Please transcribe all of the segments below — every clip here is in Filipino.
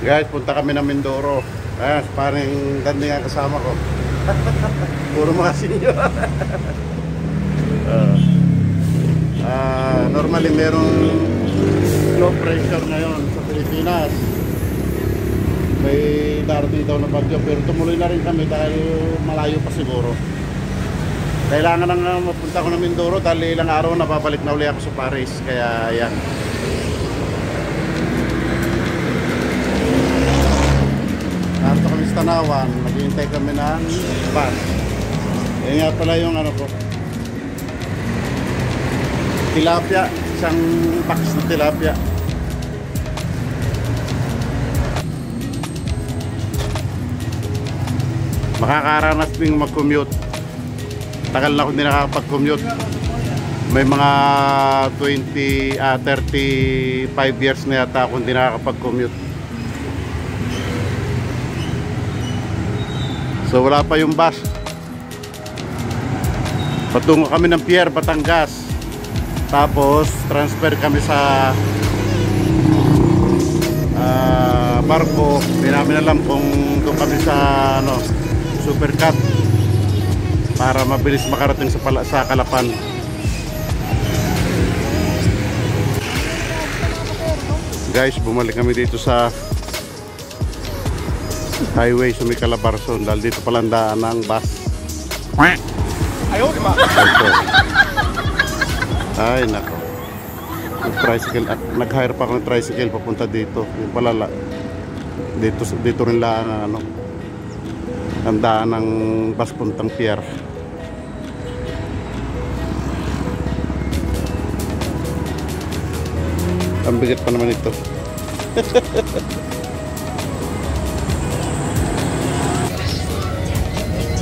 Guys, punta kami ng Mindoro. Ayan, parang ganda nga kasama ko. Puro mga senior. Normally merong low pressure ngayon sa Pilipinas. May darating daw na bagyo, pero tumuloy na rin kami dahil malayo pa siguro. Kailangan nang mapunta ko ng Mindoro dahil ilang araw na babalik na uli ako sa Paris. Kaya yan. Narito kami sa Tanawan, naghihintay kami ng bus. Yan nga pala yung ano ko, tilapia, isang box na tilapia. Makakaranas ding mag-commute. Tagal na ako hindi nakakapag-commute. May mga 35 years na yata ako hindi nakakapag-commute. So wala pa yung bus. Patungo kami ng Pierre, Batangas. Tapos transfer kami sa barko. Hindi namin alam kung doon kami sa ano, Supercat para mabilis makarating sa Calapan. Guys, bumalik kami dito sa highway sa may Calabarzon dahil dito palandaan ng bus. Ayaw, di ba? Ay, nako. Tricycle, nag-hire pa ako ng tricycle papunta dito. Yung palala. Dito rin lang ano, ang daan ng bus puntang Pierre. Ang bigat pa naman ito.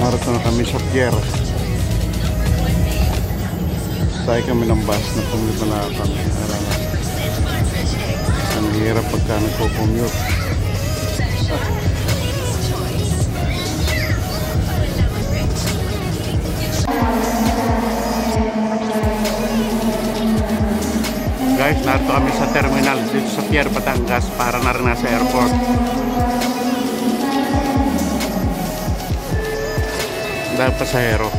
Narito na kami sa Pierre. Sakay kami ng bus na pumunta na kami. Ang hirap pagka nagpo-commute. Guys, narito kami sa terminal dito sa Pierre, Batangas para na rin nasa airport. Dahil pasahero.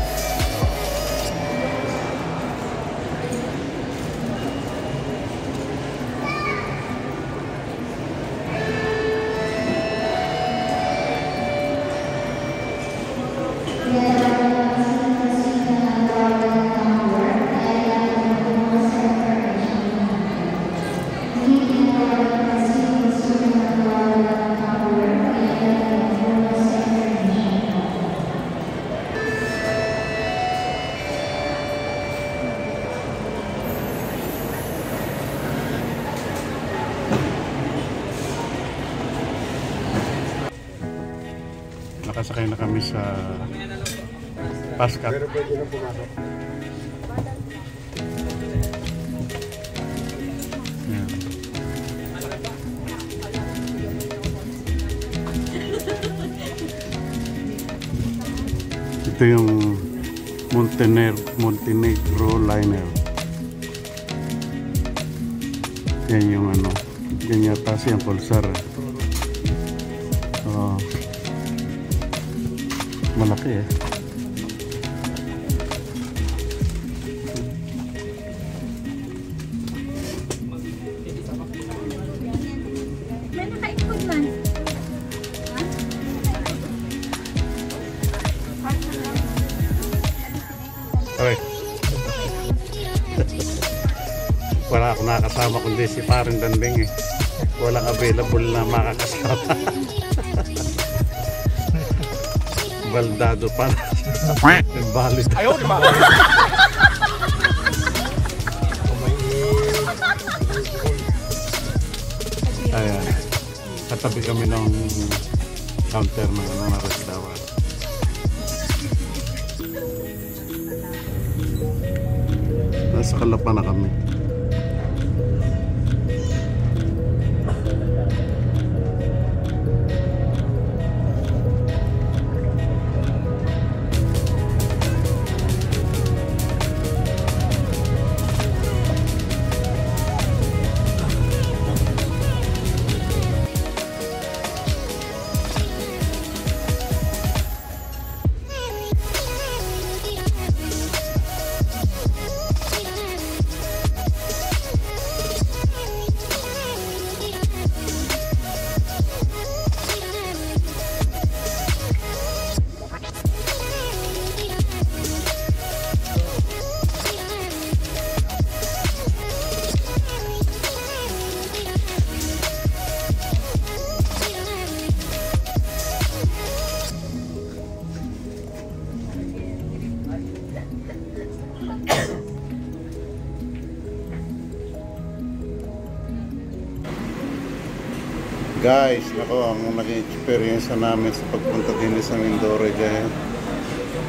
Nakasakay na kami sa Pascat. Yan. Ito yung Montenegro liner. Yan yung ano, yan yata siyang pulsar. Malaki eh. May nakaikot man. Okay. Wala akong nakakasama kundi si Paring Danding eh. Walang available na makakasama. Baldado pa. Valid. Ayaw, di ba? Ayan. Katabi kami ng counter ng mga restaurant. Nasa Calapan na kami. Guys, nako, ang naging experience namin sa pagpunta din sa Mindoro, dyan,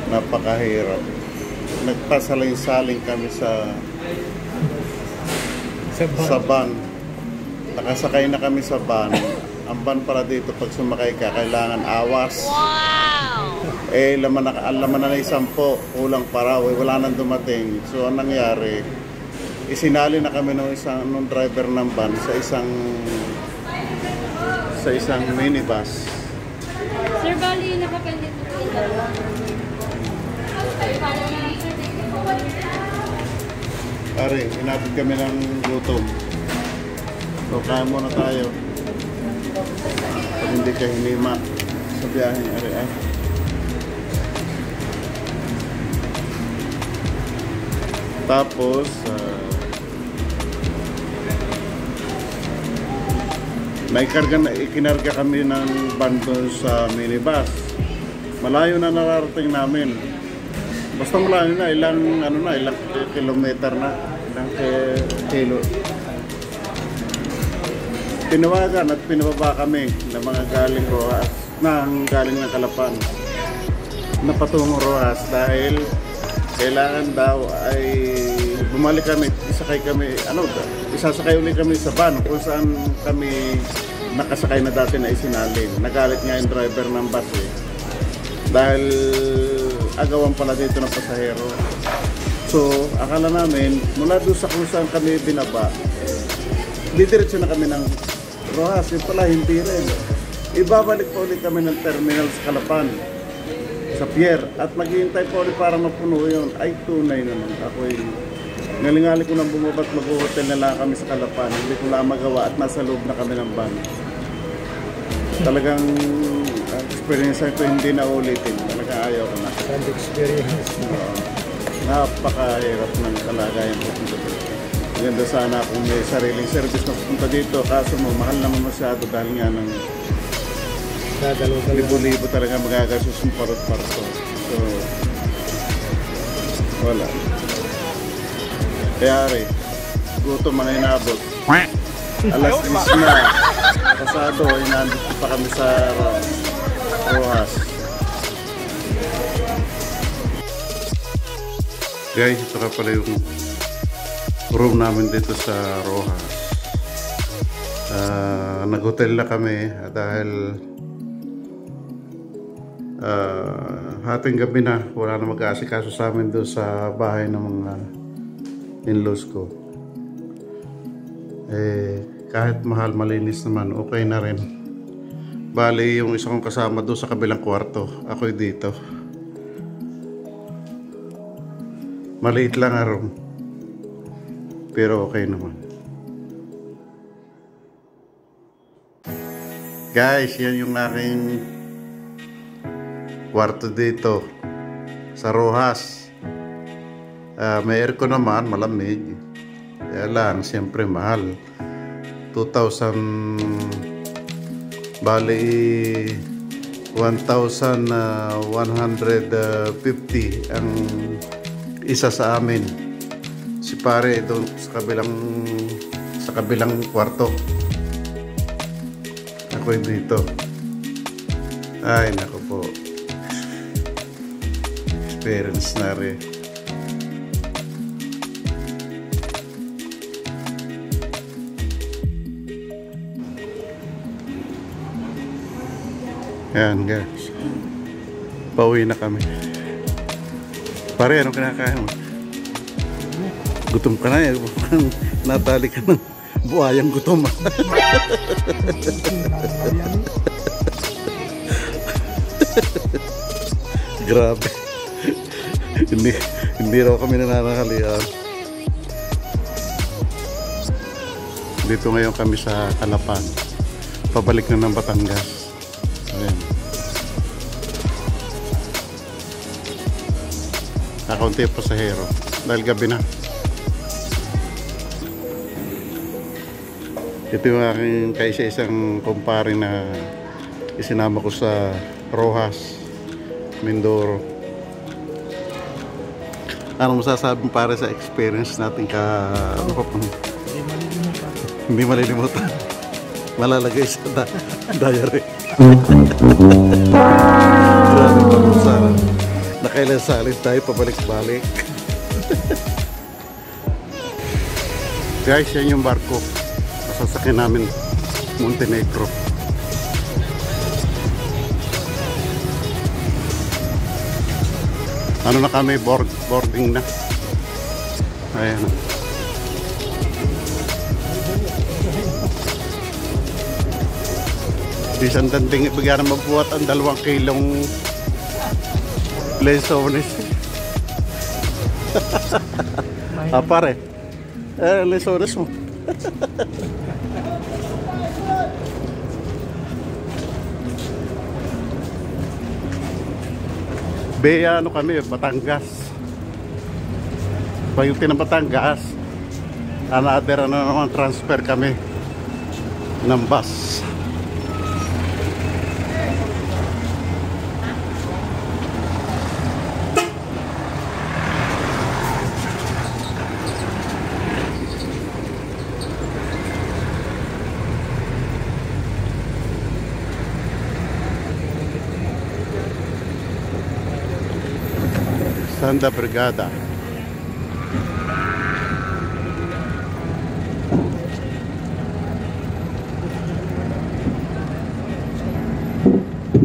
napakahirap. Nagpasaling-saling kami sa van. Nakasakay na kami sa van. Ang van para dito, pag sumakay ka, kailangan awas. Wow! Laman na 10, kulang para, wala nang dumating. So, ang nangyari, isinali na kami nung driver ng van sa isang minibus. Sir, bali, nakapendit po ito. Ari, inabot kami ng gutom. So, kaya muna tayo. Pag hindi ka hinima sa biyahe, Ari, ay. Tapos, ikinarga kami ng van doon sa minibus. Malayo na nararating namin. Basta malayo na, ilang kilometer na, ilang kilo. Tinawagan at pinababa kami ng mga galing Rojas, galing ng Calapan, na patungong Rojas dahil kailangan daw ay bumalik kami, isasakay ulit kami sa van kung saan kami nakasakay na dati na isinalin. Nagalit nga yung driver ng bus dahil agawan pala dito ng pasahero. So, akala namin, mula doon sa kung saan kami binaba, didiretso na kami ng Rojas. Yung pala, hindi rin. Ibabalik pa ulit kami ng terminal sa Calapan, sa pier, at maghihintay pa ulit para mapuno yun. Ay, tunay naman. Ako'y ngalingali ko nang bumabat, mag-hotel na lang kami sa Calapan. Hindi ko lang magawa at nasa loob na kami ng van. Talagang experience ito hindi na ulitin. Talagang ayaw ko na. And experience. Napakahirap ng kalagayan po dito. Ganda sana kung may sariling service na pupunta dito. Kaso mahal naman masyado dahil nga ng libo-libo talaga magagasos yung parot-parto. So, wala. Kaya rin, gutom na inabot. Alas 10 na. Pasado, inandito pa kami sa Rojas. Guys, ito ka pala yung room namin dito sa Rojas. Nag-hotel na kami dahil hating gabi na, wala na mag-aasikaso sa amin doon sa bahay ng mga in-laws ko. Kahit mahal, malinis naman, okay na rin. Bali, yung isa kong kasama doon sa kabilang kwarto, ako'y dito. Maliit lang ang room, pero okay naman. Guys, yan yung aking kwarto dito sa Rojas. May aircon naman, malamig. Kaya lang, siyempre mahal. 2,000, bali 1,150 ang isa sa amin. Si pare doon sa kabilang kwarto. Ako dito. Ay, nako po. Experience na rin. Ayan guys, pauwi na kami. Pare, anong kinakain mo? Gutom ka na eh. Natali ka ng buhayang gutom. Grabe. Hindi raw kami nananahalian. Dito ngayon kami sa Calapan. Pabalik na ng Batangas. Ayan. Nakaunti yung pasahero dahil gabi na. Ito yung aking kaisa-isang kumpare na isinama ko sa Rojas, Mindoro. Ano masasabi para sa experience natin hindi malilimutan. Malalagay sa diary. Grabe pa kung sana. Nakailan salit tayo pabalik-balik. Guys, yan yung barko. Masasakyan namin Montenegro. Ano na kami, boarding na. Ayan. Bisan danding bigyan na magbuhat ang 2 kilong lesones. Pare. Lesones mo. Beya ano kami, Batangas. Pag yung Batangas, another ano naman transfer kami ng bus. Santa Brigada.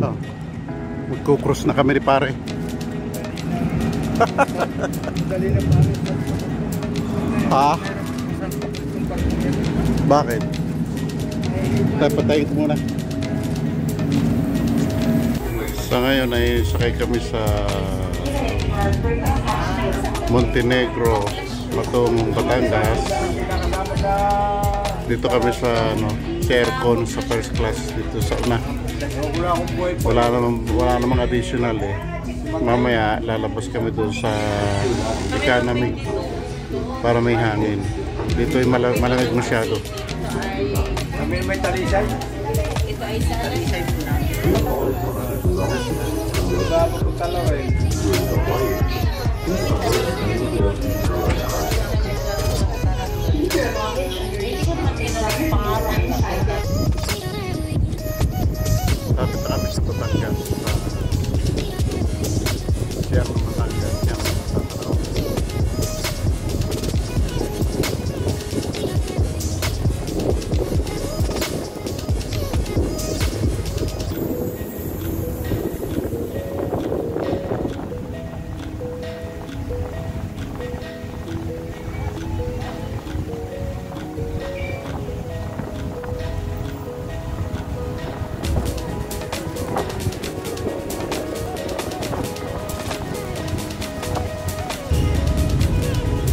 Oh, magkukross na kami ni pare. Ha? Bakit? Patayin ko muna. Sa ngayon ay sakay kami sa Montenegro patong Batangas. Dito kami sa Aircon sa first class dito sa una. Wala namang additional eh. Mamaya lalabas kami doon sa economy para may hangin. Dito ay malamig masyado. Kami may talisay. Ito ay sa Talisay po na. Bago po talaga eh. Tapos kami sa Batangas. Siya ng Batangas. Siya ng Batangas.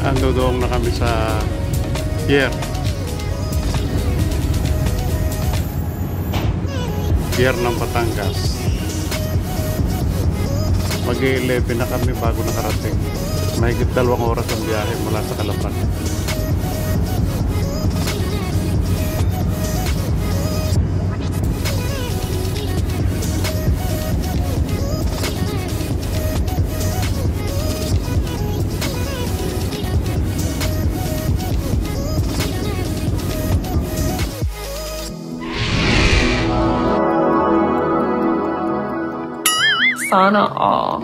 Ando doon na kami sa pier ng Batangas. Mag-11 na kami bago nakarating. Mahigit 2 oras ang biyahe mula sa Calapan. Sana all.